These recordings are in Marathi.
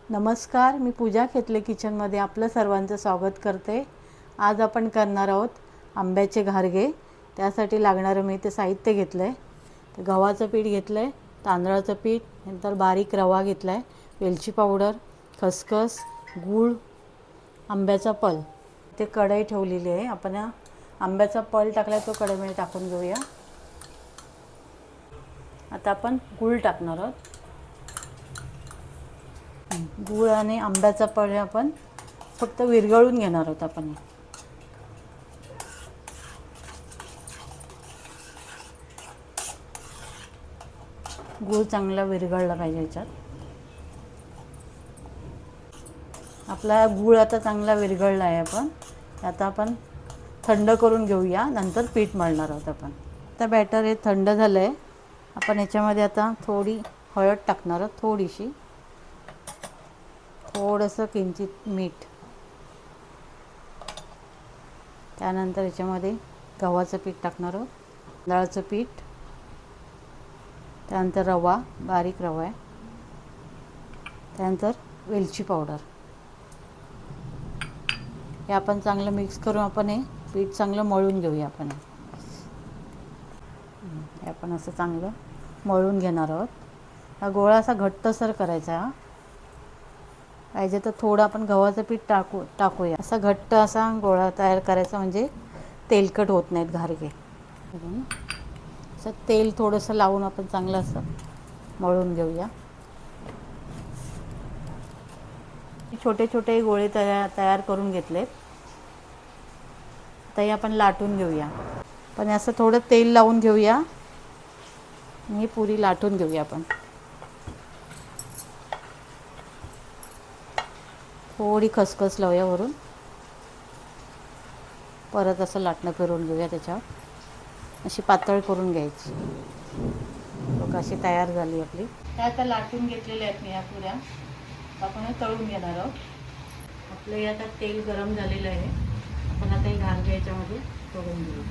नमस्कार, मी पूजा खेतले किचनमध्ये आपलं सर्वांचं स्वागत करते। आज आपण करणार आहोत आंब्याचे घारगे। त्यासाठी लागणारं मी ते साहित्य घेतलं आहे। ते गव्हाचं पीठ घेतलं आहे, तांदळाचं पीठ, नंतर बारीक रवा घेतला आहे, वेलची पावडर, खसखस, गूळ, आंब्याचा पल। ते कढई ठेवलेली आहे। आपण आंब्याचा पल टाकला तो कढईमध्ये टाकून घेऊया। आता आपण गूळ टाकणार आहोत। गूळ आणि आंब्याचा पळ आपण फक्त विरघळून घेणार आहोत। आपण गूळ चांगला विरघळला पाहिजे। याच्यात आपला गूळ आता चांगला विरघळला आहे। आता आपण थंड करून घेऊया, नंतर पीठ मळणार आहोत आपण। आता बॅटर हे थंड झालं आहे। आपण याच्यामध्ये आता थोडी हळद टाकणार आहोत, थोडीशी, थोडंसं किंचित मीठ। त्यानंतर याच्यामध्ये गव्हाचं पीठ टाकणार आहोत, तांदळाचं पीठ, त्यानंतर रवा, बारीक रवा आहे, त्यानंतर वेलची पावडर। हे आपण चांगलं मिक्स करून आपण हे पीठ चांगलं मळून घेऊया। आपण हे आपण असं चांगलं मळून घेणार आहोत। हा गोळा असा घट्टसर करायचा आहे। पाहिजे तर थोडं आपण गव्हाचं पीठ टाकूया। असा घट्ट असा गोळा तयार करायचा, म्हणजे तेलकट होत नाहीत घारगे। असं तेल थोडंसं लावून आपण चांगलं असं मळून घेऊया। छोटे छोटे गोळे तयार करून घेतलेत। आता हे आपण लाटून घेऊया। पण असं थोडं तेल लावून घेऊया आणि पुरी लाटून घेऊया। आपण थोडी खसखस लावूया वरून, परत असं लाटणं फिरवून घेऊया। त्याच्यावर अशी पातळ करून घ्यायची। बघा अशी तयार झाली आपली। त्या आता लाटून घेतलेल्या आहेत मी या पुऱ्या। आपण तळून घेणार आहोत। आपलं हे आता तेल गरम झालेलं आहे। आपण आता हे घारगे याच्यामध्ये तळून घेऊ।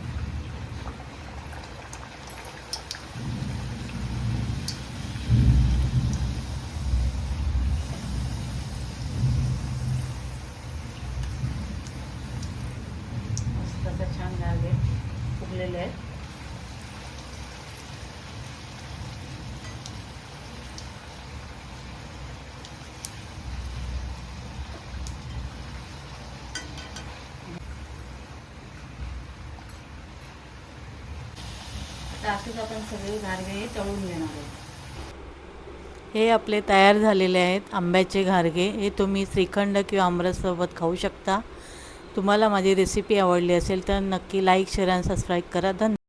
मस्त छान घारगे फुगलेले आहेत। असेच आपण सगळे घारगे तळून घेणार आहोत। हे आपले तयार झालेले आहेत आंब्याचे घारगे। हे तुम्ही श्रीखंड किंवा आमरससोबत खाऊ शकता। तुम्हाला माझी रेसिपी आवडली असेल तर नक्की लाईक, शेअर आणि सबस्क्राईब करा। धन्यवाद।